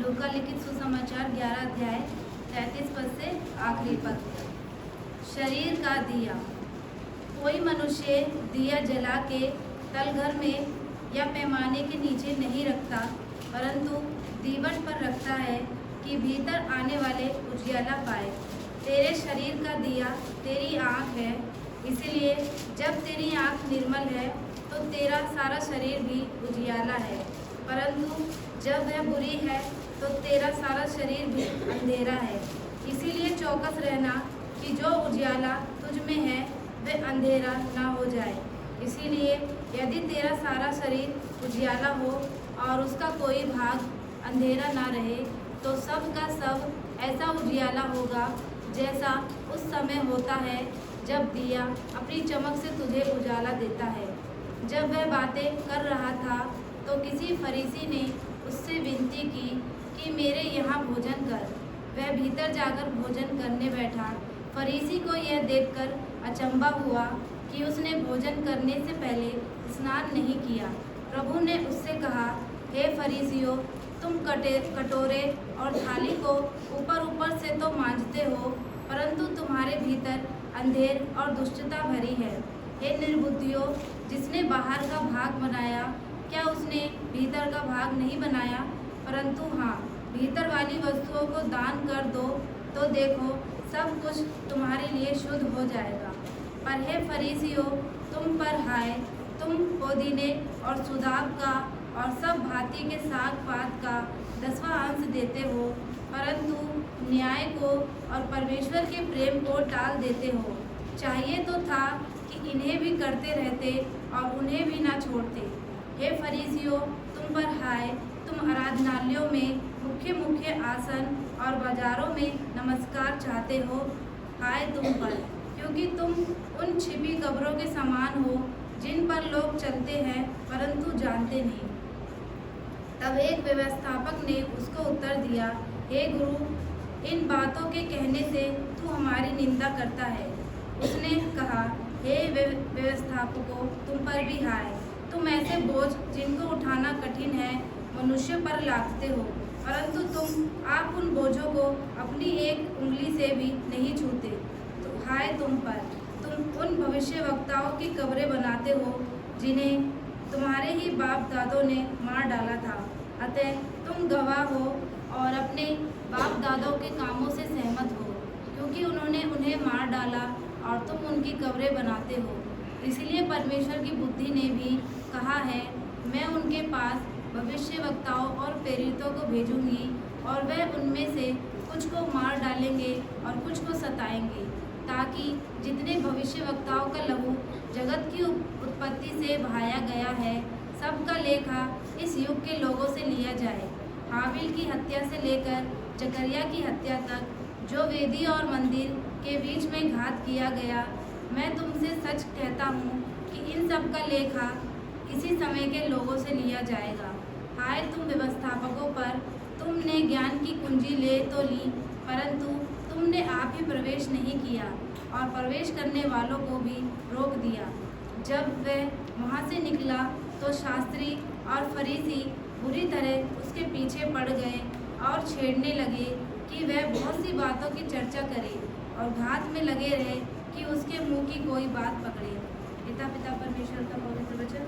लूका लिखित सुसमाचार 11 अध्याय 33 पद से आखिरी पद तक। शरीर का दिया। कोई मनुष्य दिया जला के तलघर में या पैमाने के नीचे नहीं रखता, परंतु दीवट पर रखता है कि भीतर आने वाले उजियाला पाए। तेरे शरीर का दिया तेरी आँख है, इसलिए जब तेरी आँख निर्मल है तो तेरा सारा शरीर भी उजियाला है, परंतु जब वह बुरी है तो तेरा सारा शरीर भी अंधेरा है। इसीलिए चौकस रहना कि जो उजियाला तुझ में है वह अंधेरा ना हो जाए। इसीलिए यदि तेरा सारा शरीर उजियाला हो और उसका कोई भाग अंधेरा ना रहे, तो सब का सब ऐसा उजियाला होगा जैसा उस समय होता है जब दिया अपनी चमक से तुझे उजाला देता है। जब वह बातें कर रहा था तो किसी फरीसी ने उससे विनती की कि मेरे यहाँ भोजन कर। वह भीतर जाकर भोजन करने बैठा। फरीसी को यह देखकर अचंभा हुआ कि उसने भोजन करने से पहले स्नान नहीं किया। प्रभु ने उससे कहा, हे फरीसियों, तुम कटोरे और थाली को ऊपर ऊपर से तो मांजते हो, परंतु तुम्हारे भीतर अंधेर और दुष्टता भरी है। हे निर्बुद्धियों, जिसने बाहर का भाग बनाया, क्या उसने भीतर का भाग नहीं बनाया? परंतु हाँ, भीतर वाली वस्तुओं को दान कर दो तो देखो सब कुछ तुम्हारे लिए शुद्ध हो जाएगा। पर हे फरीसियों, तुम पर हाय, तुम पुदीने और सुदाब का और सब भांति के साग पात का 10वां अंश देते हो, परंतु न्याय को और परमेश्वर के प्रेम को टाल देते हो। चाहिए तो था कि इन्हें भी करते रहते और उन्हें भी ना छोड़ते। हे फरीसियों, तुम पर हाय, तुम आराधनालयों में मुख्य मुख्य आसन और बाजारों में नमस्कार चाहते हो। हाय तुम पर, क्योंकि तुम उन छिपी कब्रों के समान हो जिन पर लोग चलते हैं परंतु जानते नहीं। तब एक व्यवस्थापक ने उसको उत्तर दिया, हे गुरु, इन बातों के कहने से तू हमारी निंदा करता है। उसने कहा, हे व्यवस्थापकों, तुम पर भी हाय, तुम ऐसे बोझ जिनको उठाना कठिन है मनुष्य पर लादते हो, परंतु आप उन बोझों को अपनी एक उंगली से भी नहीं छूते। तो हाय तुम पर, तुम उन भविष्यवक्ताओं की कब्रें बनाते हो जिन्हें तुम्हारे ही बाप दादों ने मार डाला था। अतः तुम गवाह हो और अपने बाप दादों के कामों से सहमत हो, क्योंकि उन्होंने उन्हें मार डाला और तुम उनकी कब्रें बनाते हो। इसलिए परमेश्वर की बुद्धि ने भी कहा है, मैं उनके पास भविष्यवक्ताओं और प्रेरितों को भेजूंगी और वह उनमें से कुछ को मार डालेंगे और कुछ को सताएंगे, ताकि जितने भविष्यवक्ताओं का लहू जगत की उत्पत्ति से बहाया गया है, सबका लेखा इस युग के लोगों से लिया जाए। हाबिल की हत्या से लेकर जकरिया की हत्या तक, जो वेदी और मंदिर के बीच में घात किया गया, मैं तुमसे सच कहता हूँ कि इन सब का लेखा इसी समय के लोगों से लिया जाएगा। हाय तुम व्यवस्थापकों पर, तुमने ज्ञान की कुंजी ले तो ली, परंतु तुमने आप ही प्रवेश नहीं किया और प्रवेश करने वालों को भी रोक दिया। जब वह वहाँ से निकला तो शास्त्री और फरीसी बुरी तरह उसके पीछे पड़ गए और छेड़ने लगे कि वह बहुत सी बातों की चर्चा करे और घात में लगे रहे कि उसके मुंह की कोई बात पकड़े। पिता परमेश्वर का पवित्र वचन।